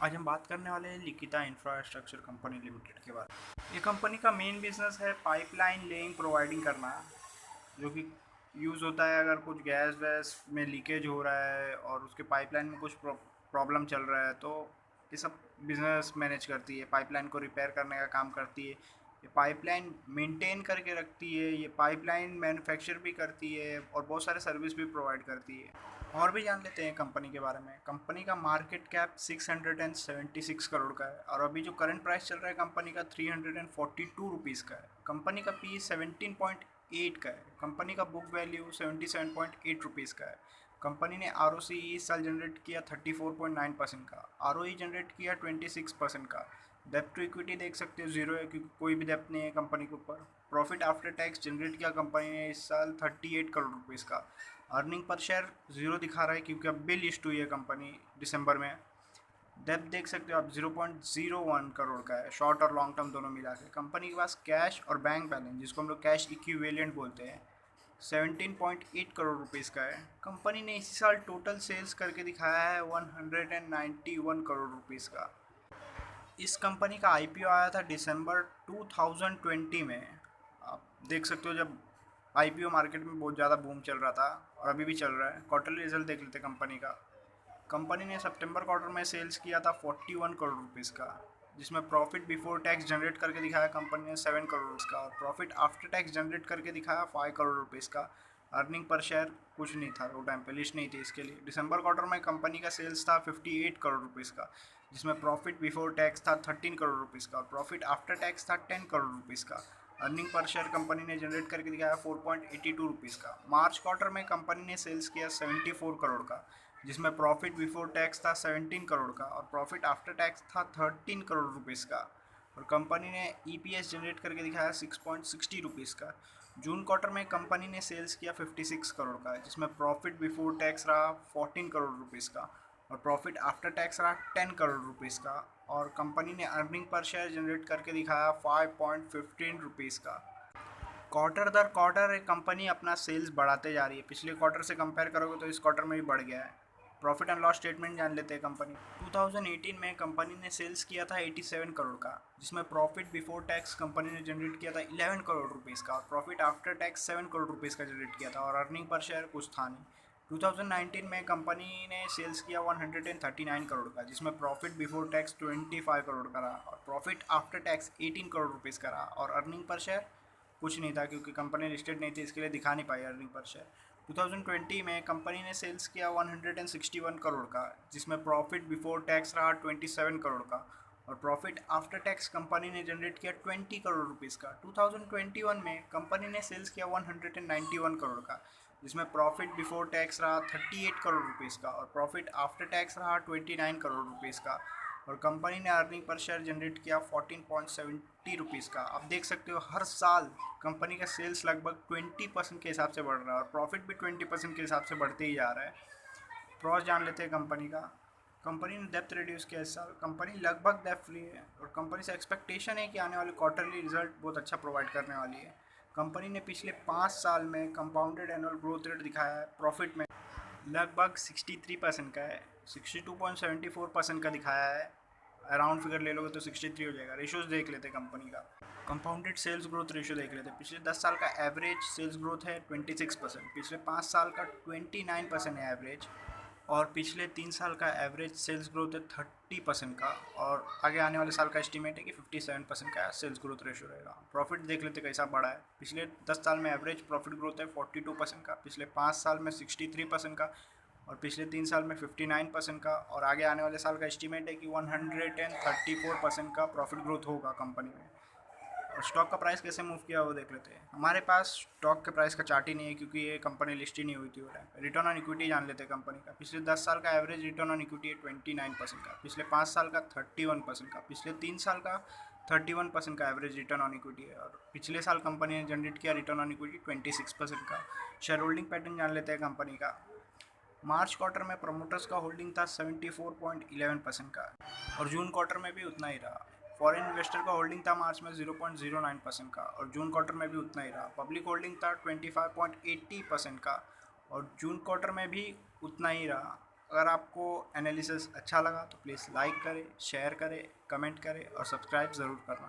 आज हम बात करने वाले हैं लिखिता इंफ्रास्ट्रक्चर कंपनी लिमिटेड के बारे में। ये कंपनी का मेन बिजनेस है पाइपलाइन लेइंग प्रोवाइडिंग करना, जो कि यूज़ होता है अगर कुछ गैस वैस में लीकेज हो रहा है और उसके पाइपलाइन में कुछ प्रॉब्लम चल रहा है, तो ये सब बिजनेस मैनेज करती है। पाइपलाइन को रिपेयर करने का काम करती है, ये पाइपलाइन मेंटेन करके रखती है, ये पाइपलाइन मैन्युफैक्चर भी करती है और बहुत सारे सर्विस भी प्रोवाइड करती है। और भी जान लेते हैं कंपनी के बारे में। कंपनी का मार्केट कैप 676 करोड़ का है और अभी जो करंट प्राइस चल रहा है कंपनी का 342 रुपीज़ का है। कंपनी का पी 17.8 का है। कंपनी का बुक वैल्यू 77.8 रुपीज़ का है। कंपनी ने आर इस साल जनरेट किया 34.9% का, आर जनरेट किया 26% का। डेप्ट टू इक्विटी देख सकते हो जीरो है, क्योंकि कोई भी डेप्ट नहीं है कंपनी के ऊपर। प्रॉफिट आफ्टर टैक्स जनरेट किया कंपनी ने इस साल 38 करोड़ रुपीज़ का। अर्निंग पर शेयर जीरो दिखा रहा है क्योंकि अब भी लिस्ट हुई है कंपनी दिसंबर में। डेप्थ देख सकते हो आप 0.01 करोड़ का है, शॉर्ट और लॉन्ग टर्म दोनों मिला के। कंपनी के पास कैश और बैंक बैलेंस, जिसको हम लोग कैश इक्विवेलेंट बोलते हैं, 17.8 करोड़ रुपीज़ का है। कंपनी ने इसी साल टोटल सेल्स करके दिखाया है 191 करोड़ रुपीज़ का। इस कंपनी का आईपीओ आया था दिसंबर 2020 में। आप देख सकते हो जब आईपीओ मार्केट में बहुत ज़्यादा बूम चल रहा था और अभी भी चल रहा है। क्वार्टरली रिजल्ट देख लेते कंपनी का। कंपनी ने सितंबर क्वार्टर में सेल्स किया था 41 करोड़ रुपीज़ का, जिसमें प्रॉफिट बिफोर टैक्स जनरेट करके दिखाया कंपनी ने 7 करोड़ रुपीज़ का और प्रॉफिट आफ्टर टैक्स जनरेट करके दिखाया 5 करोड़ रुपीज़ का। अर्निंग पर शेयर कुछ नहीं था, वो टाइम पे लिस्ट नहीं थी इसके लिए। दिसंबर क्वार्टर में कंपनी का सेल्स था 58 करोड़ रुपीज़ का, जिसमें प्रॉफिट बिफोर टैक्स था 13 करोड़ रुपीज़ का और प्रॉफिट आफ्टर टैक्स था 10 करोड़ रुपीज़ का। अर्निंग पर शेयर कंपनी ने जनरेट करके दिखाया 4.82 रुपीज़ का। मार्च क्वार्टर में कंपनी ने सेल्स किया 74 करोड़ का, जिसमें प्रॉफिट बिफोर टैक्स था 17 करोड़ का और प्रॉफिट आफ्टर टैक्स था 13 करोड़ रुपीज़ का। और कंपनी ने ईपीएस जनरेट करके दिखाया 6.60 रुपीज़ का। जून क्वार्टर में कंपनी ने सेल्स किया 56 करोड़ का, जिसमें प्रॉफिट बिफोर टैक्स रहा 14 करोड़ रुपीज़ का और प्रॉफिट आफ्टर टैक्स रहा 10 करोड़ रुपीज़ का। और कंपनी ने अर्निंग पर शेयर जनरेट करके दिखाया 5.15 रुपीज़ का। क्वार्टर दर क्वार्टर एक कंपनी अपना सेल्स बढ़ाते जा रही है। पिछले क्वार्टर से कंपेयर करोगे तो इस क्वार्टर में भी बढ़ गया है। प्रॉफिट एंड लॉस स्टेटमेंट जान लेते हैं कंपनी। 2018 में कंपनी ने सेल्स किया था 87 करोड़ का, जिसमें प्रॉफिट बिफोर टैक्स कंपनी ने जनरेट किया था 11 करोड़ रुपीज़ का और profit after tax 7 crore rupees का जनरेट किया था और अर्निंग पर शेयर कुछ था नहीं। 2019 में कंपनी ने सेल्स किया 139 करोड़ का, जिसमें प्रॉफिट बिफोर टैक्स 25 करोड़ का रहा और profit after tax 18 crore rupees का रहा और अर्निंग पर शेयर कुछ नहीं था, क्योंकि कंपनी लिस्टेड नहीं थी, इसके लिए दिखा नहीं पाई अर्निंग पर शेयर। 2020 में कंपनी ने सेल्स किया 161 करोड़ का, जिसमें प्रॉफिट बिफोर टैक्स रहा 27 करोड़ का और प्रॉफिट आफ्टर टैक्स कंपनी ने जनरेट किया 20 करोड़ रुपीज़ का। 2021 में कंपनी ने सेल्स किया 191 करोड़ का, जिसमें प्रॉफिट बिफोर टैक्स रहा 38 करोड़ रुपीज़ का और प्रॉफिट आफ्टर टैक्स रहा 29 करोड़ रुपीज़ का और कंपनी ने अर्निंग पर शेयर जनरेट किया 14.70 रुपीज़ का। आप देख सकते हो हर साल कंपनी का सेल्स लगभग 20% के हिसाब से बढ़ रहा है और प्रॉफिट भी 20% के हिसाब से बढ़ते ही जा रहा है। प्रॉस जान लेते हैं कंपनी का। कंपनी ने डेप्थ रिड्यूस किया इस साल। कंपनी लगभग डेप्थ फ्री है और कंपनी से एक्सपेक्टेशन है कि आने वाले क्वार्टरली रिजल्ट बहुत अच्छा प्रोवाइड करने वाली है। कंपनी ने पिछले 5 साल में कंपाउंडेड एनुअल ग्रोथ रेट दिखाया है प्रॉफिट में लगभग 63% का है, 62.74% का दिखाया है। अराउंड फिगर ले लोगे तो 63 हो जाएगा। रेशोज देख लेते कंपनी का। कंपाउंडेड सेल्स ग्रोथ रेशो देख लेते। पिछले 10 साल का एवरेज सेल्स ग्रोथ है 26%, पिछले 5 साल का 29% है एवरेज और पिछले 3 साल का एवरेज सेल्स ग्रोथ है 30% का और आगे आने वाले साल का एस्टिमेट है कि 57% का सेल्स ग्रोथ रेशो रहेगा। प्रॉफिट देख लेते कैसा बढ़ा है। पिछले 10 साल में एवरेज प्रॉफिट ग्रोथ है 42% का, पिछले 5 साल में 63% का और पिछले 3 साल में 59% का और आगे आने वाले साल का एस्टिमेट है कि 134% का प्रॉफिट ग्रोथ होगा कंपनी में। और स्टॉक का प्राइस कैसे मूव किया वो देख लेते हैं। हमारे पास स्टॉक के प्राइस का चार्ट ही नहीं है, क्योंकि ये कंपनी लिस्ट ही नहीं हुई थी वो टाइम पे। रिटर्न ऑन इक्विटी जान लेते हैं कंपनी का। पिछले 10 साल का एवरेज रिटर्न ऑन इक्विटी है 29% का, पिछले 5 साल का 31% का, पिछले 3 साल का 31% का एवरेज रिटर्न ऑन इक्विटी है और पिछले साल कंपनी ने जनरेट किया रिटर्न ऑन इक्विटी 26% का। शेयर होल्डिंग पैटर्न जान लेते हैं कंपनी का। मार्च क्वार्टर में प्रमोटर्स का होल्डिंग था 74.11% का और जून क्वार्टर में भी उतना ही रहा। फॉरेन इन्वेस्टर का होल्डिंग था मार्च में 0.09% का और जून क्वार्टर में भी उतना ही रहा। पब्लिक होल्डिंग था 25.80% का और जून क्वार्टर में भी उतना ही रहा। अगर आपको एनालिसिस अच्छा लगा तो प्लीज़ लाइक करें, शेयर करें, कमेंट करें और सब्सक्राइब ज़रूर करना।